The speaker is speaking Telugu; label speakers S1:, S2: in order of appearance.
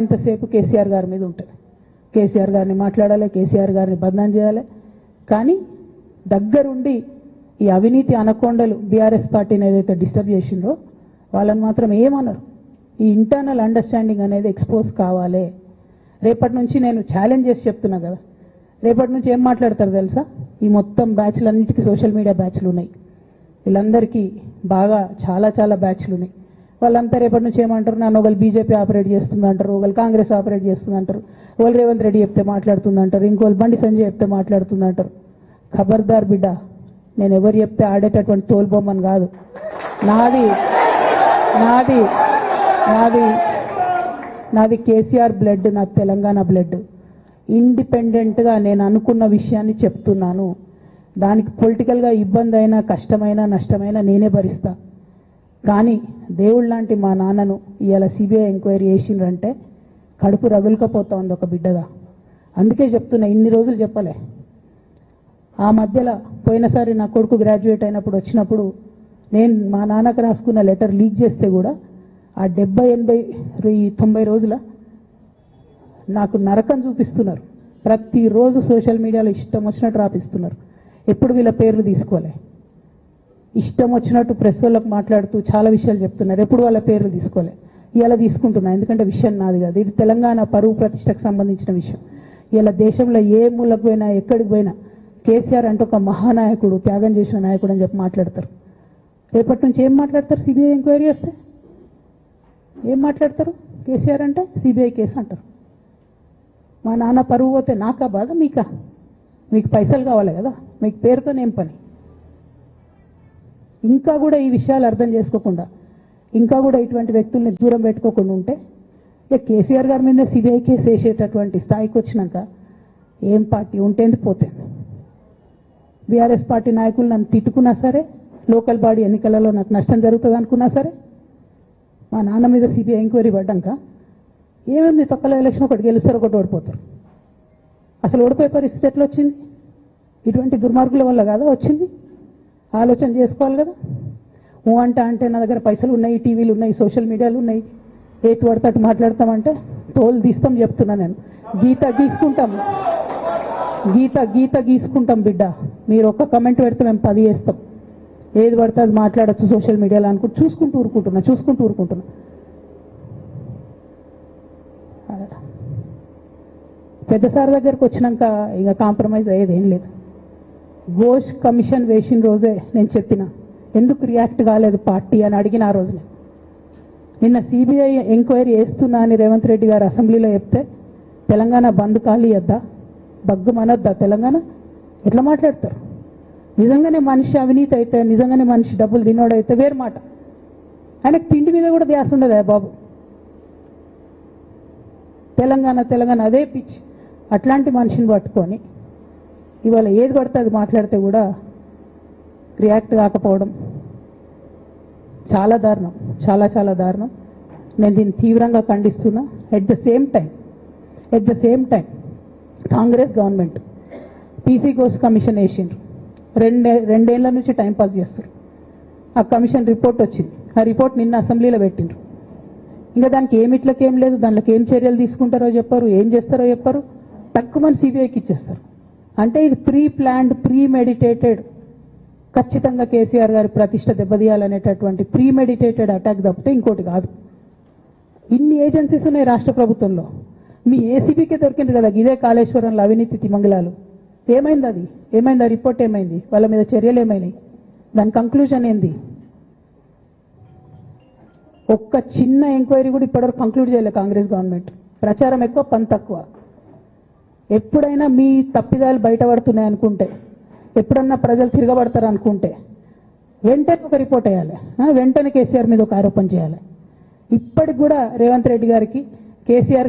S1: ఇంతసేపు కేసీఆర్ గారి మీద ఉంటుంది. కేసీఆర్ గారిని మాట్లాడాలి, కేసీఆర్ గారిని బదనాం చేయాలి. కానీ దగ్గరుండి ఈ అవినీతి అనకొండలు బీఆర్ఎస్ పార్టీని ఏదైతే డిస్టర్బ్ చేసిండ్రో వాళ్ళని మాత్రం ఏమన్నారు. ఈ ఇంటర్నల్ అండర్స్టాండింగ్ అనేది ఎక్స్పోజ్ కావాలి. రేపటి నుంచి నేను ఛాలెంజ్ చేసి చెప్తున్నా కదా, రేపటి నుంచి ఏం మాట్లాడతారు తెలుసా? ఈ మొత్తం బ్యాచ్లన్నిటికీ సోషల్ మీడియా బ్యాచ్లు ఉన్నాయి. వీళ్ళందరికీ బాగా చాలా చాలా బ్యాచ్లు ఉన్నాయి. వాళ్ళంతా రేపటి నుంచి ఏమంటారు? నన్ను ఒకళ్ళు బీజేపీ ఆపరేట్ చేస్తుందంటారు, ఒకళ్ళు కాంగ్రెస్ ఆపరేట్ చేస్తుందంటారు, ఒకళ్ళు రేవంత్ రెడ్డి చెప్తే మాట్లాడుతుందంటారు, ఇంకోళ్ళు బండి సంజయ్ చెప్తే మాట్లాడుతుందంటారు. ఖబర్దార్ బిడ్డ, నేను ఎవరు చెప్తే ఆడేటటువంటి తోలుబొమ్మని కాదు. నాది నాది నాది నాది కేసీఆర్ బ్లడ్, నాది తెలంగాణ బ్లడ్. ఇండిపెండెంట్గా నేను అనుకున్న విషయాన్ని చెప్తున్నాను. దానికి పొలిటికల్గా ఇబ్బంది అయినా, కష్టమైనా, నష్టమైనా నేనే భరిస్తా. కానీ దేవుళ్ళ లాంటి మా నాన్నను ఇవాళ సిబిఐ ఎంక్వైరీ చేసిండ్రంటే కడుపు రగులుకపోతా ఉంది ఒక బిడ్డగా. అందుకే చెప్తున్నా, ఇన్ని రోజులు చెప్పలే. ఆ మధ్యలో పోయినసారి నా కొడుకు గ్రాడ్యుయేట్ అయినప్పుడు వచ్చినప్పుడు నేను మా నాన్నకు రాసుకున్న లెటర్ లీక్ చేస్తే కూడా ఆ 70, 80, 90 రోజుల నాకు నరకం చూపిస్తున్నారు. ప్రతిరోజు సోషల్ మీడియాలో ఇష్టం వచ్చినట్టు రాపిస్తున్నారు. ఎప్పుడు వీళ్ళ పేర్లు తీసుకోలే, ఇష్టం వచ్చినట్టు ప్రెస్ వాళ్ళకు మాట్లాడుతూ చాలా విషయాలు చెప్తున్నారు. ఎప్పుడు వాళ్ళ పేర్లు తీసుకోలే. ఇలా తీసుకుంటున్నా, ఎందుకంటే విషయం నాది కాదు. ఇది తెలంగాణ పరువు ప్రతిష్టకు సంబంధించిన విషయం. ఇలా దేశంలో ఏ మూలకు పోయినా, ఎక్కడికి పోయినా కేసీఆర్ అంటే ఒక మహానాయకుడు, త్యాగం చేసిన నాయకుడు అని చెప్పి మాట్లాడతారు. రేపటి నుంచి ఏం మాట్లాడతారు? సిబిఐ ఎంక్వైరీ చేస్తే ఏం మాట్లాడతారు? కేసీఆర్ అంటే సిబిఐ కేసు అంటారు. మా నాన్న పరువు పోతే నాకా బాధ, మీకా? మీకు పైసలు కావాలి కదా, మీకు పేరుతోనేం పని? ఇంకా కూడా ఈ విషయాలు అర్థం చేసుకోకుండా, ఇంకా కూడా ఇటువంటి వ్యక్తుల్ని దూరం పెట్టుకోకుండా ఉంటే ఇక కేసీఆర్ గారి మీద సిబిఐ కేసు వేసేటటువంటి స్థాయికి వచ్చినాక ఏం పార్టీ ఉంటేంది పోతే. బీఆర్ఎస్ పార్టీ నాయకులు నన్ను తిట్టుకున్నా సరే, లోకల్ బాడీ ఎన్నికలలో నాకు నష్టం జరుగుతుంది అనుకున్నా సరే, మా నాన్న మీద సిబిఐ ఎంక్వైరీ పడ్డాక ఏముంది, తొక్కల ఎలక్షన్ ఒకటి గెలుస్తారు, ఒకటి ఓడిపోతారు. అసలు ఓడిపోయే పరిస్థితి ఎట్లా వచ్చింది? ఇటువంటి దుర్మార్గుల వల్ల కాదా వచ్చింది? ఆలోచన చేసుకోవాలి కదా. ఓ అంటే నా దగ్గర పైసలు ఉన్నాయి, టీవీలు ఉన్నాయి, సోషల్ మీడియాలు ఉన్నాయి, ఏటు పడతాటు మాట్లాడతామంటే తోలు తీస్తాం చెప్తున్నా నేను. గీత గీసుకుంటాం బిడ్డ. మీరు ఒక్క కమెంట్ పెడితే మేము 10 చేస్తాం. ఏది పడితే అది మాట్లాడచ్చు సోషల్ మీడియాలో అనుకుంటూ చూసుకుంటూ ఊరుకుంటున్నా. పెద్ద సార్ దగ్గరకు వచ్చినాక ఇక కాంప్రమైజ్ అయ్యేది ఏం లేదు. ఘోష్ కమిషన్ వేసిన రోజే నేను చెప్పిన, ఎందుకు రియాక్ట్ కాలేదు పార్టీ అని అడిగిన ఆ రోజునే. నిన్న సిబిఐ ఎంక్వైరీ చేస్తున్నా అని రేవంత్ రెడ్డి గారు అసెంబ్లీలో చెప్తే తెలంగాణ బంద్ ఖాళీ వద్దా, బగ్గు మనొద్దా? తెలంగాణ ఎట్లా మాట్లాడతారు? నిజంగానే మనిషి అవినీతి అయితే, నిజంగానే మనిషి డబ్బులు తినోడైతే వేరు మాట. ఆయనకు తిండి మీద కూడా ధ్యాస ఉండదా బాబు? తెలంగాణ అదే పిచ్చి. అట్లాంటి మనిషిని పట్టుకొని ఇవాళ ఏది పడితే అది మాట్లాడితే కూడా రియాక్ట్ కాకపోవడం చాలా దారుణం, చాలా దారుణం. నేను దీన్ని తీవ్రంగా ఖండిస్తున్నా. At the same time Congress government PC Ghosh commission వేసిండ్రు. రెండేళ్ల నుంచి టైంపాస్ చేస్తారు. ఆ కమిషన్ రిపోర్ట్ వచ్చింది. ఆ రిపోర్ట్ నిన్న అసెంబ్లీలో పెట్టిండ్రు. ఇంకా దానికి ఏం లేదు, దానిలోకి ఏం చర్యలు తీసుకుంటారో చెప్పారు, ఏం చేస్తారో చెప్పారు. తక్కువ మంది సిబిఐకి ఇచ్చేస్తారు. అంటే ఇది ప్రీ ప్లాన్డ్, ప్రీ మెడిటేటెడ్, ఖచ్చితంగా కేసీఆర్ గారి ప్రతిష్ట దెబ్బతీయాలనేటటువంటి ప్రీ మెడిటేటెడ్ అటాక్ తప్పితే ఇంకోటి కాదు. ఇన్ని ఏజెన్సీస్ ఉన్నాయి రాష్ట్ర ప్రభుత్వంలో. మీ ఏసీబీకే దొరికింది కదా ఇదే కాళేశ్వరంలో అవినీతి తిమంగళాలు. ఏమైంది అది? ఏమైంది? ఆ రిపోర్ట్ ఏమైంది? వాళ్ళ మీద చర్యలు ఏమైనాయి? దాని కంక్లూజన్ ఏంది? ఒక్క చిన్న ఎంక్వైరీ కూడా ఇప్పటివరకు కంక్లూడ్ చేయలేదు కాంగ్రెస్ గవర్నమెంట్. ప్రచారం ఎక్కువ, పని తక్కువ. ఎప్పుడైనా మీ తప్పిదాలు బయటపడుతున్నాయి అనుకుంటే, ఎప్పుడన్నా ప్రజలు తిరగబడతారు అనుకుంటే వెంటనే ఒక రిపోర్ట్ వేయాలి, వెంటనే కేసీఆర్ మీద ఒక ఆరోపణ చేయాలి. ఇప్పటికి కూడా రేవంత్ రెడ్డి గారికి కేసీఆర్